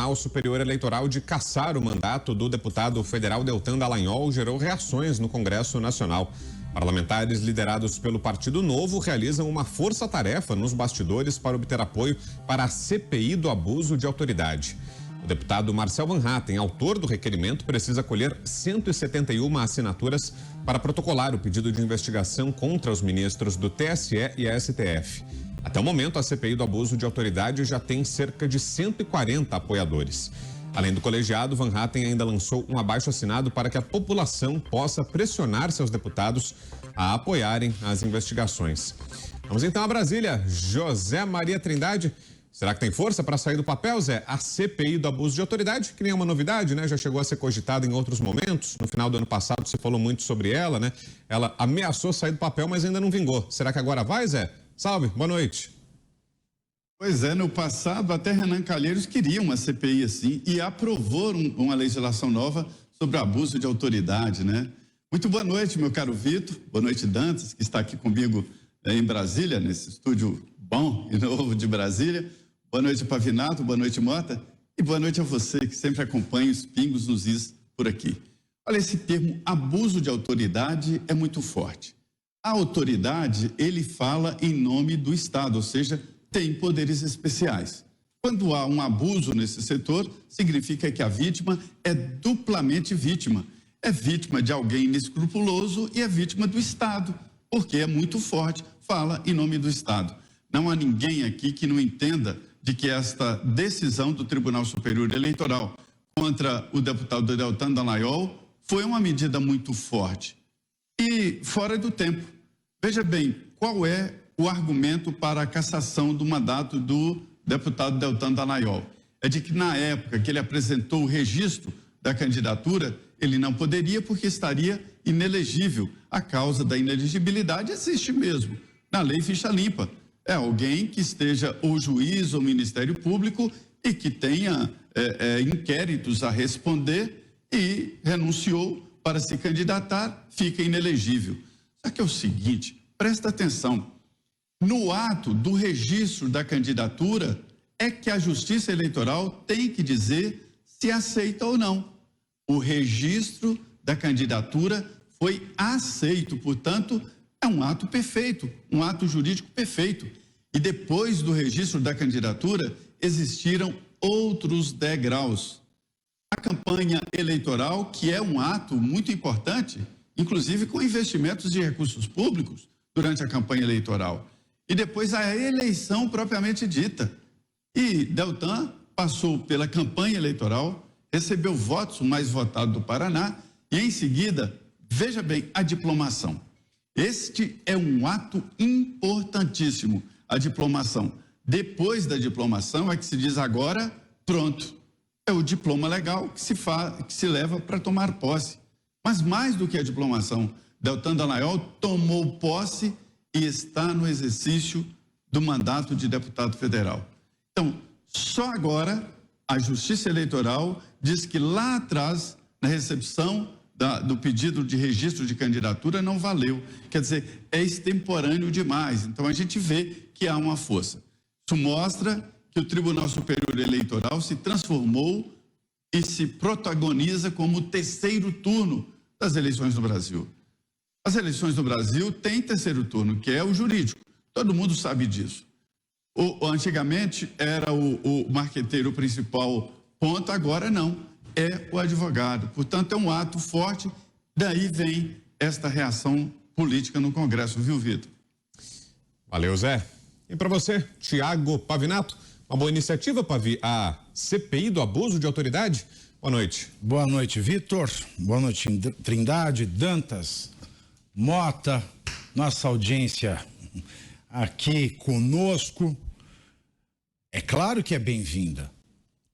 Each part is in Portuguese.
Tribunal Superior Eleitoral de cassar o mandato do deputado federal Deltan Dallagnol gerou reações no Congresso Nacional. Parlamentares liderados pelo Partido Novo realizam uma força-tarefa nos bastidores para obter apoio para a CPI do abuso de autoridade. O deputado Marcel Van Hatten, autor do requerimento, precisa colher 171 assinaturas para protocolar o pedido de investigação contra os ministros do TSE e STF. Até o momento, a CPI do abuso de autoridade já tem cerca de 140 apoiadores. Além do colegiado, Van Hatten ainda lançou um abaixo-assinado para que a população possa pressionar seus deputados a apoiarem as investigações. Vamos então a Brasília. José Maria Trindade. Será que tem força para sair do papel, Zé? A CPI do abuso de autoridade, que nem é uma novidade, né? Já chegou a ser cogitada em outros momentos. No final do ano passado se falou muito sobre ela, né? Ela ameaçou sair do papel, mas ainda não vingou. Será que agora vai, Zé? Salve, boa noite. Pois é, no passado até Renan Calheiros queria uma CPI assim e aprovou uma legislação nova sobre abuso de autoridade, né? Muito boa noite, meu caro Vitor. Boa noite, Dantas, que está aqui comigo em Brasília, nesse estúdio bom e novo de Brasília. Boa noite, Pavinato, boa noite, Mota, e boa noite a você que sempre acompanha os pingos nos is por aqui. Olha, esse termo abuso de autoridade é muito forte. A autoridade, ele fala em nome do Estado, ou seja, tem poderes especiais. Quando há um abuso nesse setor, significa que a vítima é duplamente vítima. É vítima de alguém inescrupuloso e é vítima do Estado, porque é muito forte, fala em nome do Estado. Não há ninguém aqui que não entenda de que esta decisão do Tribunal Superior Eleitoral contra o deputado Deltan Dallagnol foi uma medida muito forte e fora do tempo. Veja bem, qual é o argumento para a cassação do mandato do deputado Deltan Dallagnol? É de que na época que ele apresentou o registro da candidatura, ele não poderia porque estaria inelegível. A causa da inelegibilidade existe mesmo, na lei ficha limpa. É alguém que esteja ou juiz ou Ministério Público e que tenha inquéritos a responder e renunciou para se candidatar, fica inelegível. Só que é o seguinte, presta atenção, no ato do registro da candidatura é que a Justiça Eleitoral tem que dizer se aceita ou não. O registro da candidatura foi aceito, portanto, é um ato perfeito, um ato jurídico perfeito. E depois do registro da candidatura, existiram outros degraus. A campanha eleitoral, que é um ato muito importante, inclusive com investimentos de recursos públicos durante a campanha eleitoral. E depois a eleição propriamente dita. E Deltan passou pela campanha eleitoral, recebeu votos, o mais votado do Paraná, e em seguida, veja bem, a diplomação. Este é um ato importantíssimo, a diplomação. Depois da diplomação é que se diz agora, pronto. É o diploma legal que se leva para tomar posse. Mas mais do que a diplomação, Deltan Dallagnol tomou posse e está no exercício do mandato de deputado federal. Então, só agora a Justiça Eleitoral diz que lá atrás, na recepção do pedido de registro de candidatura, não valeu. Quer dizer, é extemporâneo demais. Então, a gente vê que há uma força. Isso mostra que o Tribunal Superior Eleitoral se transformou e se protagoniza como o terceiro turno das eleições no Brasil. As eleições no Brasil têm terceiro turno, que é o jurídico. Todo mundo sabe disso. Antigamente era o marqueteiro principal ponto, agora não. É o advogado. Portanto, é um ato forte. Daí vem esta reação política no Congresso, viu, Vitor? Valeu, Zé. E para você, Tiago Pavinato, uma boa iniciativa, Pavi, a CPI do abuso de autoridade? Boa noite. Boa noite, Vitor. Boa noite, Trindade, Dantas, Mota, nossa audiência aqui conosco. É claro que é bem-vinda.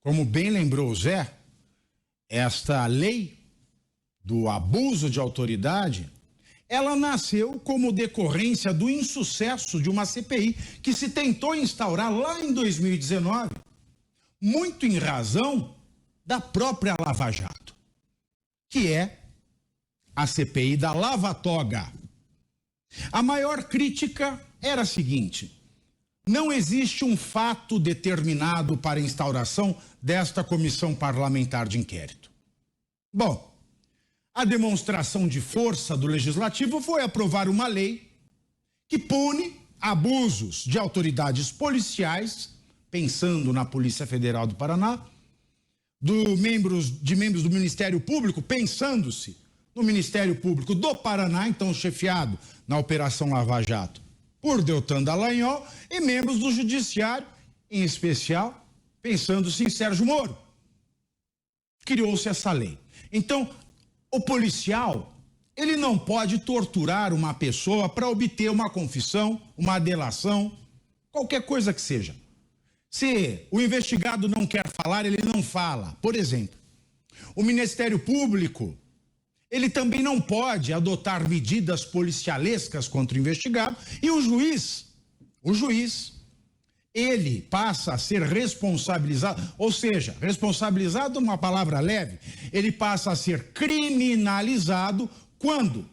Como bem lembrou o Zé, esta lei do abuso de autoridade, ela nasceu como decorrência do insucesso de uma CPI que se tentou instaurar lá em 2019, muito em razão da própria Lava Jato, que é a CPI da Lava Toga. A maior crítica era a seguinte: não existe um fato determinado para a instauração desta comissão parlamentar de inquérito. Bom, a demonstração de força do Legislativo foi aprovar uma lei que pune abusos de autoridades policiais, pensando na Polícia Federal do Paraná, de membros do Ministério Público, pensando-se no Ministério Público do Paraná, então chefiado na Operação Lava Jato por Deltan Dallagnol, e membros do Judiciário, em especial, pensando-se em Sérgio Moro. Criou-se essa lei. Então, o policial, ele não pode torturar uma pessoa para obter uma confissão, uma delação, qualquer coisa que seja. Se o investigado não quer falar, ele não fala. Por exemplo, o Ministério Público, ele também não pode adotar medidas policialescas contra o investigado, e o juiz, ele passa a ser responsabilizado, ou seja, responsabilizado é uma palavra leve, ele passa a ser criminalizado quando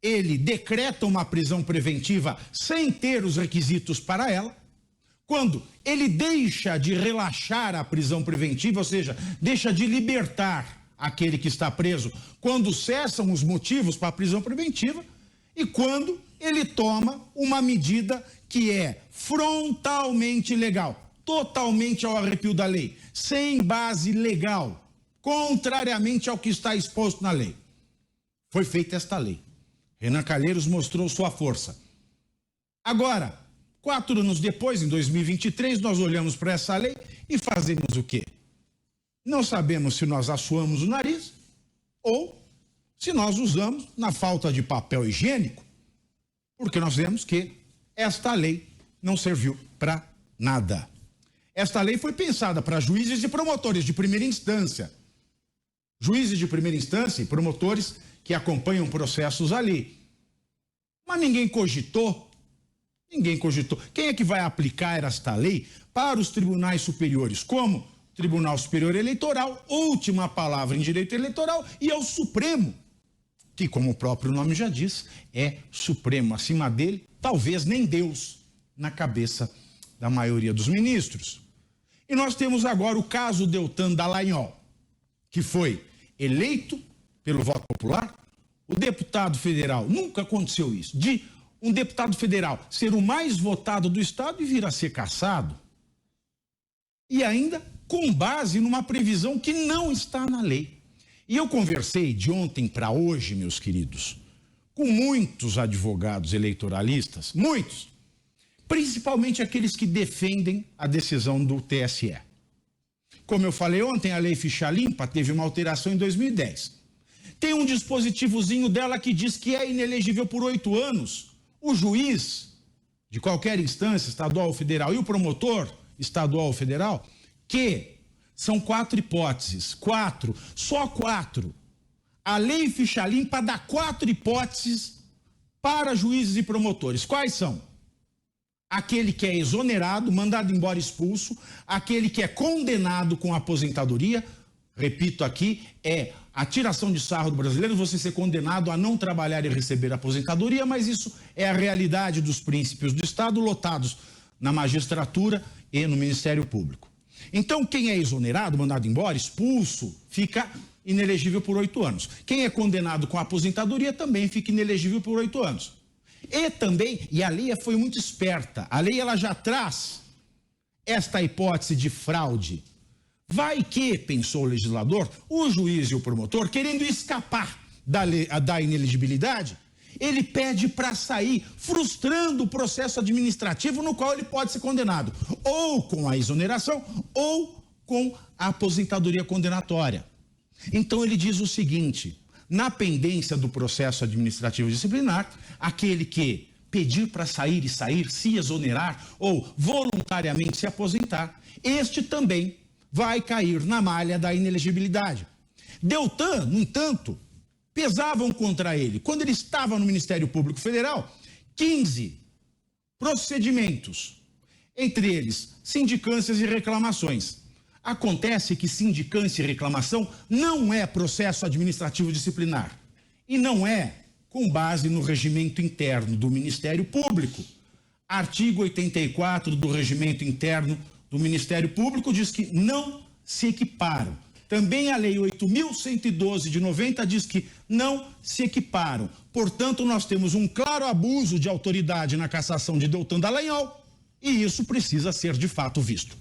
ele decreta uma prisão preventiva sem ter os requisitos para ela, quando ele deixa de relaxar a prisão preventiva, ou seja, deixa de libertar aquele que está preso, quando cessam os motivos para a prisão preventiva, e quando ele toma uma medida que é frontalmente ilegal, totalmente ao arrepio da lei, sem base legal, contrariamente ao que está exposto na lei. Foi feita esta lei. Renan Calheiros mostrou sua força. Agora, 4 anos depois, em 2023, nós olhamos para essa lei e fazemos o quê? Não sabemos se nós assoamos o nariz ou se nós usamos na falta de papel higiênico, porque nós vemos que esta lei não serviu para nada. Esta lei foi pensada para juízes e promotores de primeira instância. Juízes de primeira instância e promotores que acompanham processos ali. Mas ninguém cogitou. Quem é que vai aplicar esta lei para os tribunais superiores? Como Tribunal Superior Eleitoral, última palavra em direito eleitoral, e ao Supremo, que, como o próprio nome já diz, é supremo. Acima dele, talvez nem Deus na cabeça da maioria dos ministros. E nós temos agora o caso Deltan Dallagnol, que foi eleito pelo voto popular, o deputado federal, nunca aconteceu isso, de um deputado federal ser o mais votado do estado e vir a ser cassado. E ainda com base numa previsão que não está na lei. E eu conversei de ontem para hoje, meus queridos, com muitos advogados eleitoralistas, muitos, principalmente aqueles que defendem a decisão do TSE. Como eu falei ontem, a lei Ficha Limpa teve uma alteração em 2010. Tem um dispositivozinho dela que diz que é inelegível por 8 anos o juiz de qualquer instância, estadual ou federal, e o promotor estadual ou federal, que são 4 hipóteses, só 4. A lei Ficha Limpa dá 4 hipóteses para juízes e promotores. Quais são? Aquele que é exonerado, mandado embora, expulso, aquele que é condenado com aposentadoria, repito aqui, é a tiração de sarro do brasileiro, você ser condenado a não trabalhar e receber aposentadoria, mas isso é a realidade dos príncipes do Estado lotados na magistratura e no Ministério Público. Então, quem é exonerado, mandado embora, expulso, fica inelegível por 8 anos. Quem é condenado com aposentadoria também fica inelegível por 8 anos. E também, e a lei foi muito esperta, a lei ela já traz esta hipótese de fraude. Vai que, pensou o legislador, o juiz e o promotor, querendo escapar da inelegibilidade, ele pede para sair, frustrando o processo administrativo no qual ele pode ser condenado, ou com a exoneração, ou com a aposentadoria condenatória. Então ele diz o seguinte: na pendência do processo administrativo disciplinar, aquele que pedir para sair e sair, se exonerar ou voluntariamente se aposentar, este também vai cair na malha da inelegibilidade. Deltan, no entanto, pesavam contra ele, quando ele estava no Ministério Público Federal, 15 procedimentos, entre eles sindicâncias e reclamações. Acontece que sindicância e reclamação não é processo administrativo disciplinar e não é com base no regimento interno do Ministério Público. Artigo 84 do Regimento Interno do Ministério Público diz que não se equiparam. Também a Lei 8.112 de 90 diz que não se equiparam. Portanto, nós temos um claro abuso de autoridade na cassação de Deltan Dallagnol e isso precisa ser de fato visto.